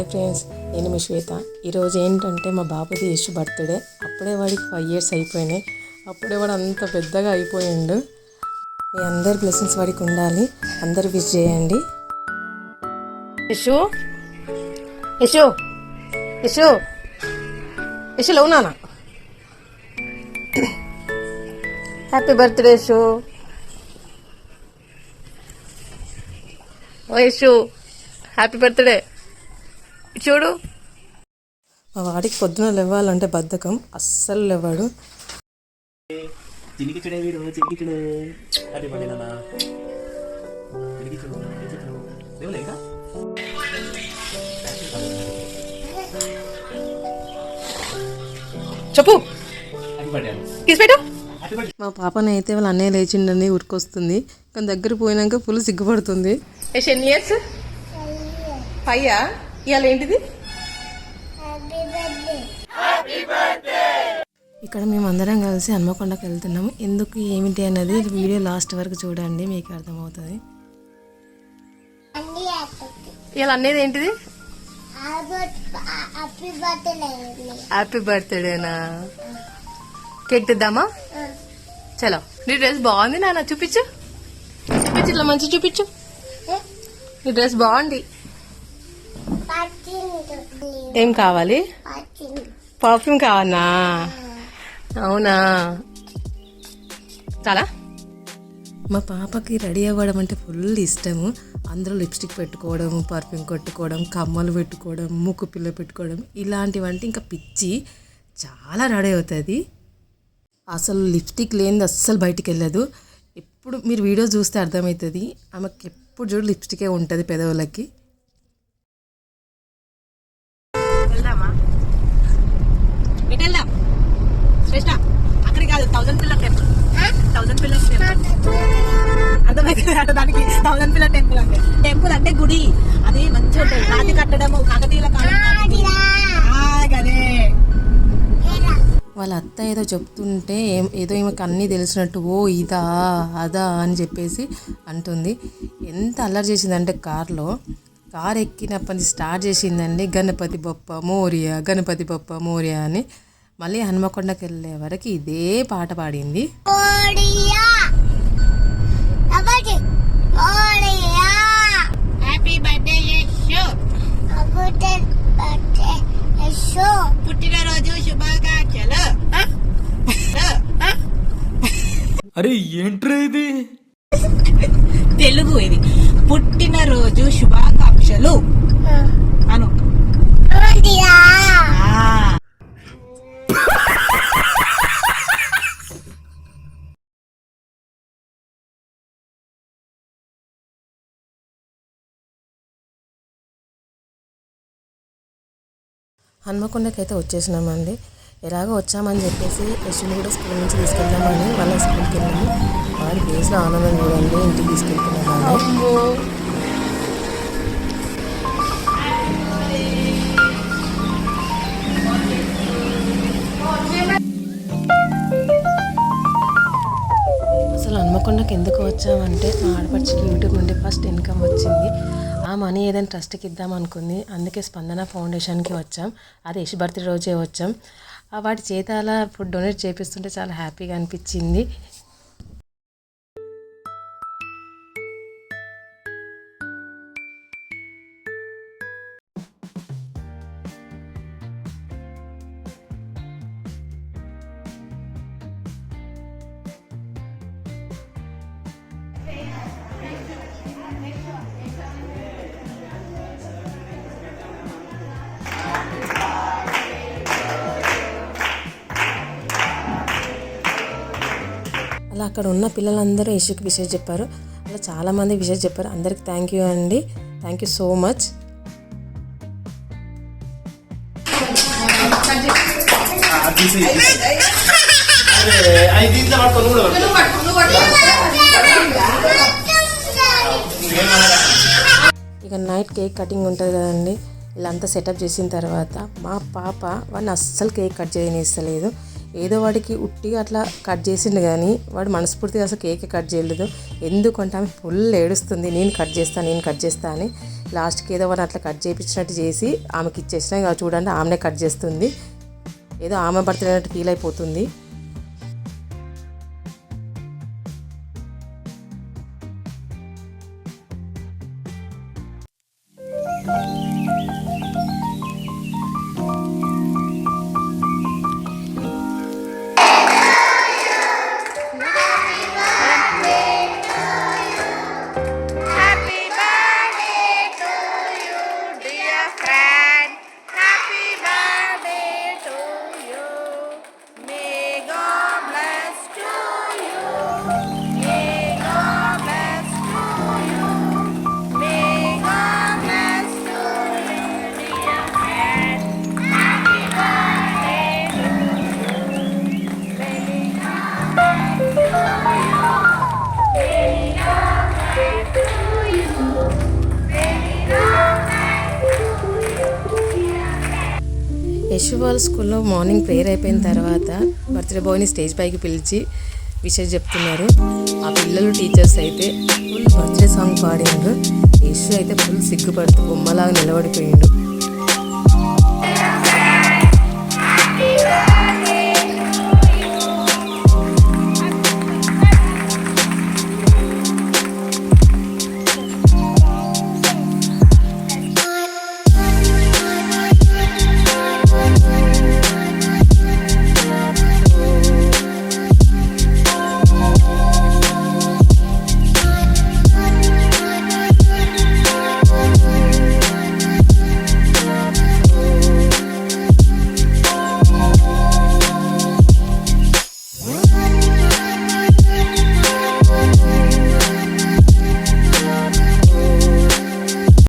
Hi friends, నేను మీ శ్వేత. ఈరోజు ఏంటంటే మా బాబుది యశ్ బర్త్డే. అప్పుడే వాడికి 5 years అయిపోయినాయి. అప్పుడే వాడు అంత పెద్దగా అయిపోయిండు. మీ అందరి బ్లెస్సింగ్స్ వాడికి ఉండాలి. అందరు విష్ చేయండి. Yashu Yashu Yashu Yashu లోనానా happy birthday Yashu. ఓ యశు హ్యాపీ బర్త్డే. చూడు, మా వాడికి పొద్దున లేవాలంటే బద్ధకం, అస్సలు లేవాడు. చెప్పు, మా పాపని అయితే వాళ్ళ అన్నయ్య లేచిండని ఉరికొస్తుంది, కానీ దగ్గర పోయినాక ఫుల్ సిగ్గుపడుతుంది. ఎన్ని ఇయర్స్? 5 ఇవాళ ఏంటిది? ఇక్కడ మేము అందరం కలిసి హన్మకొండకి వెళ్తున్నాము. ఎందుకు ఏమిటి అన్నది వీడియో లాస్ట్ వరకు చూడండి, మీకు అర్థమవుతుంది. ఇవాళ అనేది ఏంటిది? హ్యాపీ బర్త్డేనా? కేక్ తెద్దామా? చలో. నీ డ్రెస్ బాగుంది నాన్న, చూపించు చూపించు, ఇట్లా మంచి చూపించు. నీ డ్రెస్ బాగుంది. ఏం కావాలి? పర్ఫ్యూమ్ కావాలనా? అవునా, చాలా. మా పాపకి రెడీ అవ్వడం అంటే ఫుల్ ఇష్టము. అందరూ లిప్స్టిక్ పెట్టుకోవడం, పర్ఫ్యూమ్ కొట్టుకోవడం, కమ్మలు పెట్టుకోవడం, ముక్కు పిల్ల పెట్టుకోవడం, ఇలాంటివంటే ఇంకా పిచ్చి. చాలా రెడీ అవుతుంది. అసలు లిప్స్టిక్ లేనిది అస్సలు బయటికి వెళ్ళదు. ఎప్పుడు మీరు వీడియో చూస్తే అర్థమవుతుంది. ఆమెకి ఎప్పుడు చూడు లిప్స్టికే ఉంటుంది పెదవులకి. వెళ్దాం శ్రేష్ట, అక్కడికి కాదు, 1000 పిల్లర్ టెంపుల్. 1000 పిల్లర్ టెంపుల్ అర్థమైతే అంటే దానికి 1000 పిల్లర్ టెంపుల్ అంటే టెంపుల్ అంటే గుడి. అది మంచిగా ఉంటుంది. రాతి కట్టడము, కాకతీయుల కాలం. వాళ్ళ అత్త ఏదో చెప్తుంటే ఏదో ఈమెకు అన్నీ తెలిసినట్టు ఓ ఇదా అదా అని చెప్పేసి అంటుంది. ఎంత అల్లరి చేసిందంటే కార్ ఎక్కినప్పటి నుంచి స్టార్ట్ చేసిందండి, గణపతి బొప్ప మోరియా, గణపతి బొప్ప మోరియా అని. మళ్ళీ హన్మకొండకి వెళ్ళే వరకు ఇదే పాట పాడింది. పుట్టినరోజు శుభాకాంక్షలు. అరే ఏంట్రా ఇది? తెలుగు ఇది. పుట్టినరోజు శుభాకాంక్షలు అను. హన్మకొండకి అయితే వచ్చేసినామండి. ఎలాగో వచ్చామని చెప్పేసి యశుని కూడా స్కూల్ నుంచి తీసుకెళ్దామని వాళ్ళ స్కూల్కి వెళ్ళాము. వాడి ఫేస్లో ఆనందం చూడండి, ఇంటికి తీసుకెళ్తున్నాము. అసలు హన్మకొండకి ఎందుకు వచ్చామంటే మా ఆడపడిచికి యూట్యూబ్ నుండి ఫస్ట్ ఇన్కమ్ వచ్చింది. ఆ మనీ ఏదైనా ట్రస్ట్కి ఇద్దాం అనుకుంది. అందుకే స్పందన ఫౌండేషన్కి వచ్చాం. అది యశ్ బర్త్డే రోజే వచ్చాం. వాటి చేత అలా ఫుడ్ డొనేట్ చేపిస్తుంటే చాలా హ్యాపీగా అనిపించింది. అలా అక్కడ ఉన్న పిల్లలందరూ యశుకి విషయం చెప్పారు. అలా చాలామంది విషయం చెప్పారు. అందరికి థ్యాంక్ యూ అండి. Thank you so much. ఇక నైట్ కేక్ కటింగ్ ఉంటుంది కదండి. ఇలా అంతా సెటప్ చేసిన తర్వాత మా పాప వాడిని అస్సలు కేక్ కట్ చేయనిస్తలేదు. ఏదో వాడికి ఉట్టిగా అట్లా కట్ చేసిండు కానీ వాడు మనస్ఫూర్తిగా అసలు కేక్ కట్ చేయలేదు. ఎందుకంటే ఆమె ఫుల్ ఏడుస్తుంది, నేను కట్ చేస్తా అని. లాస్ట్కి ఏదో అని అట్లా కట్ చేయించినట్టు చేసి ఆమెకి ఇచ్చేసిన. ఇక చూడండి ఆమెనే కట్ చేస్తుంది, ఏదో ఆమె బర్త్డే అన్నట్టు ఫీల్ అయిపోతుంది. Happy birthday to you, dear friend. Happy birthday to you. May God bless to you. May God bless to you. May God bless to you, dear friend. Happy birthday to you. Many God bless to you. Many God bless to you. Many God bless to you, dear friend. Yashu వాళ్ళ స్కూల్లో morning prayer అయిపోయిన తర్వాత birthday బాయ్ని stage పైకి పిలిచి విషయం చెప్తున్నారు. ఆ పిల్లలు టీచర్స్ అయితే ఫుల్ బర్త్డే సాంగ్ పాడిండ్రు. యశు అయితే ఫుల్ సిగ్గుపడుతూ బొమ్మలాగా నిలబడిపోయిండు.